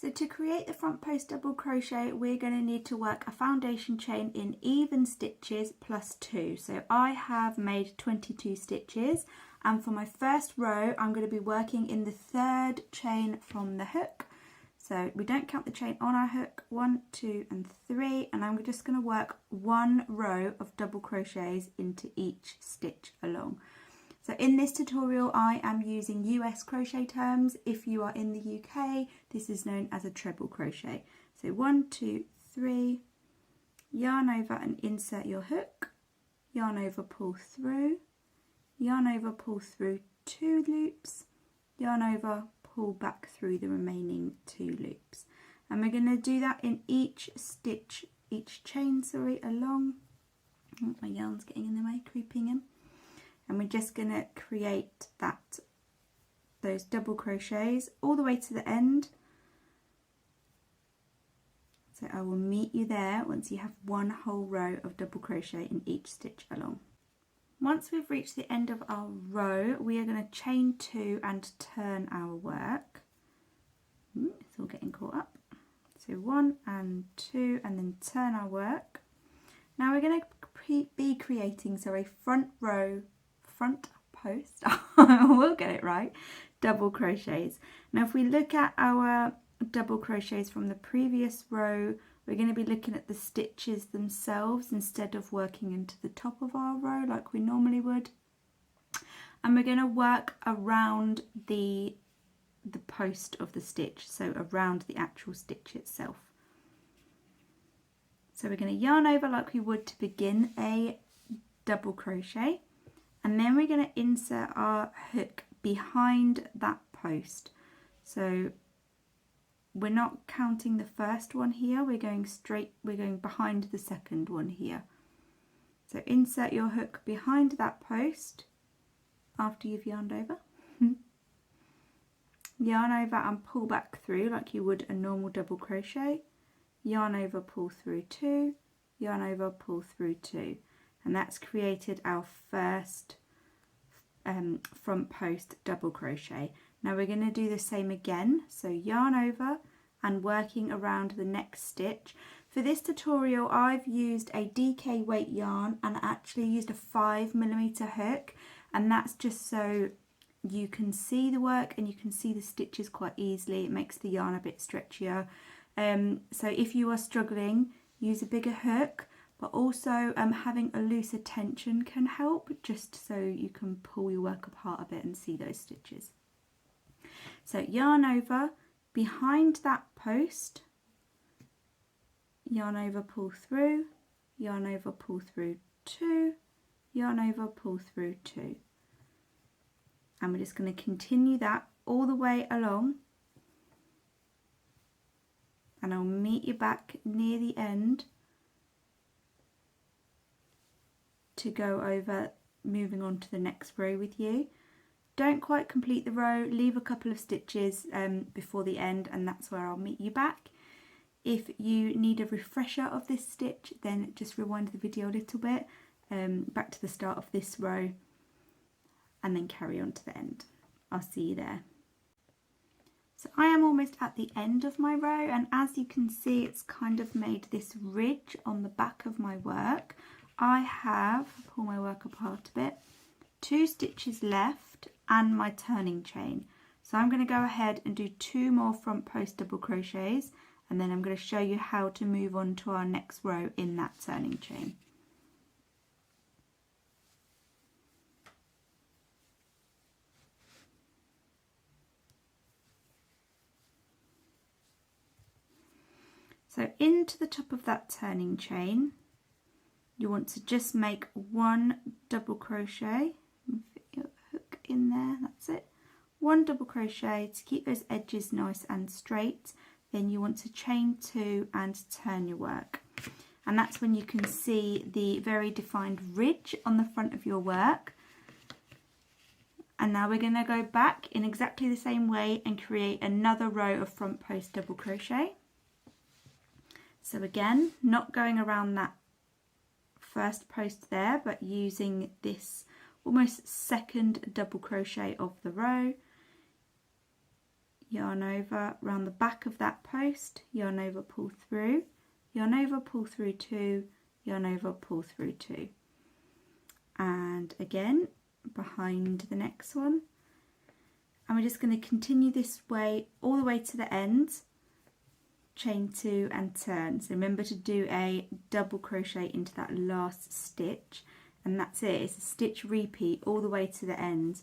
So to create the front post double crochet, we're going to need to work a foundation chain in even stitches plus 2. So I have made 22 stitches, and for my first row I'm going to be working in the 3rd chain from the hook. So we don't count the chain on our hook, 1, 2 and 3, and I'm just going to work 1 row of double crochets into each stitch along. So in this tutorial I am using US crochet terms. If you are in the UK, this is known as a treble crochet. So 1, 2, 3, yarn over and insert your hook, yarn over, pull through, yarn over, pull through 2 loops, yarn over, pull back through the remaining 2 loops. And we're going to do that in each stitch, each chain, along. Oh, my yarn's getting in the way, creeping in. And we're just going to create those double crochets all the way to the end. So I will meet you there once you have 1 whole row of double crochet in each stitch along. Once we've reached the end of our row, we are going to chain 2 and turn our work. It's all getting caught up. So 1 and 2 and then turn our work. Now we're going to be creating front post, we'll get it right, double crochets. Now if we look at our double crochets from the previous row, we're going to be looking at the stitches themselves instead of working into the top of our row like we normally would. And we're going to work around the post of the stitch, so around the actual stitch itself. So we're going to yarn over like we would to begin a double crochet. And then we're going to insert our hook behind that post. So we're not counting the first one here, we're going behind the second one here. So insert your hook behind that post after you've yarned over. Yarn over and pull back through like you would a normal double crochet. Yarn over, pull through 2, yarn over, pull through 2. And that's created our first front post double crochet. Now we're going to do the same again, so yarn over and working around the next stitch. For this tutorial I've used a DK weight yarn and actually used a 5mm hook, and that's just so you can see the work and you can see the stitches quite easily. It makes the yarn a bit stretchier. So if you are struggling, use a bigger hook. But also having a looser tension can help, just so you can pull your work apart a bit and see those stitches. So yarn over behind that post, yarn over, pull through, yarn over, pull through 2, yarn over, pull through 2. And we're just going to continue that all the way along. And I'll meet you back near the end to go over moving on to the next row with you. Don't quite complete the row, leave a couple of stitches before the end, and that's where I'll meet you back. If you need a refresher of this stitch, then just rewind the video a little bit back to the start of this row and then carry on to the end. I'll see you there. So I am almost at the end of my row, and as you can see it's kind of made this ridge on the back of my work. I have, pull my work apart a bit, 2 stitches left and my turning chain. So I'm going to go ahead and do 2 more front post double crochets, and then I'm going to show you how to move on to our next row in that turning chain. So into the top of that turning chain, you want to just make 1 double crochet, fit your hook in there, that's it. 1 double crochet to keep those edges nice and straight. Then you want to chain 2 and turn your work. And that's when you can see the very defined ridge on the front of your work. And now we're going to go back in exactly the same way and create another row of front post double crochet. So again, not going around that first post there, but using this almost second double crochet of the row, yarn over, round the back of that post, yarn over, pull through, yarn over, pull through 2, yarn over, pull through 2, and again behind the next one. And we're just going to continue this way all the way to the end, chain 2 and turn. So remember to do a double crochet into that last stitch, and that's it. It's a stitch repeat all the way to the end,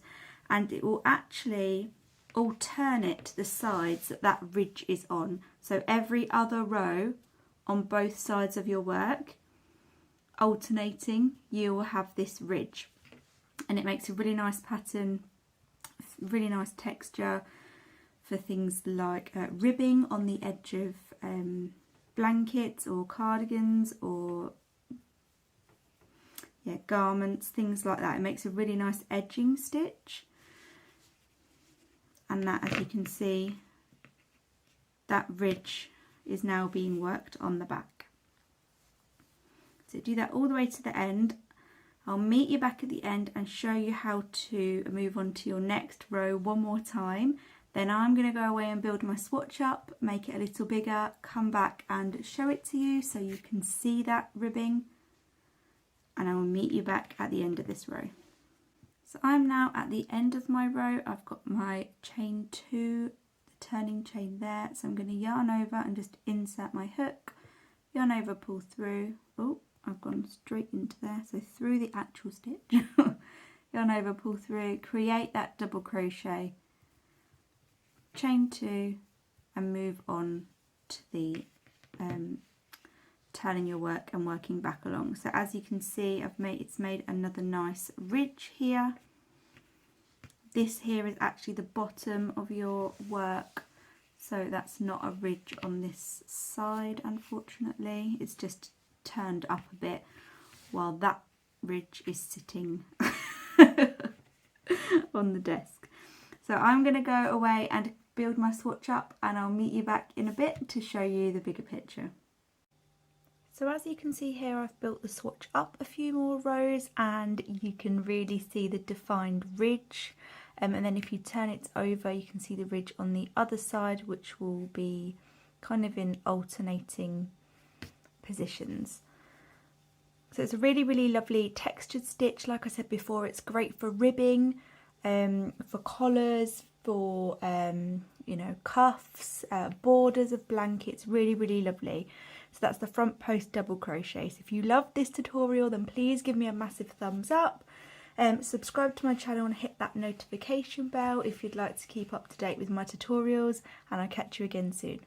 and it will actually alternate the sides that that ridge is on. So every other row on both sides of your work, alternating, you will have this ridge, and it makes a really nice pattern, really nice texture for things like ribbing on the edge of blankets or cardigans or garments, things like that. It makes a really nice edging stitch, and that, as you can see, that ridge is now being worked on the back. So do that all the way to the end. I'll meet you back at the end and show you how to move on to your next row one more time. Then I'm going to go away and build my swatch up, make it a little bigger, come back and show it to you so you can see that ribbing, and I will meet you back at the end of this row. So I'm now at the end of my row. I've got my chain 2, the turning chain there, so I'm going to yarn over and just insert my hook, yarn over, pull through. Oh, I've gone straight into there, so through the actual stitch. Yarn over, pull through, create that double crochet, chain 2, and move on to the turning your work and working back along. So as you can see, it's made another nice ridge here. This here is actually the bottom of your work, so that's not a ridge on this side, unfortunately. It's just turned up a bit while that ridge is sitting on the desk. So I'm going to go away and build my swatch up, and I'll meet you back in a bit to show you the bigger picture. So as you can see here, I've built the swatch up a few more rows, and you can really see the defined ridge, and then if you turn it over you can see the ridge on the other side, which will be kind of in alternating positions. So it's a really, really lovely textured stitch. Like I said before, it's great for ribbing, for collars, for you know, cuffs, borders of blankets. Really, really lovely. So that's the front post double crochet. So if you loved this tutorial, then please give me a massive thumbs up. Subscribe to my channel and hit that notification bell if you'd like to keep up to date with my tutorials, and I'll catch you again soon.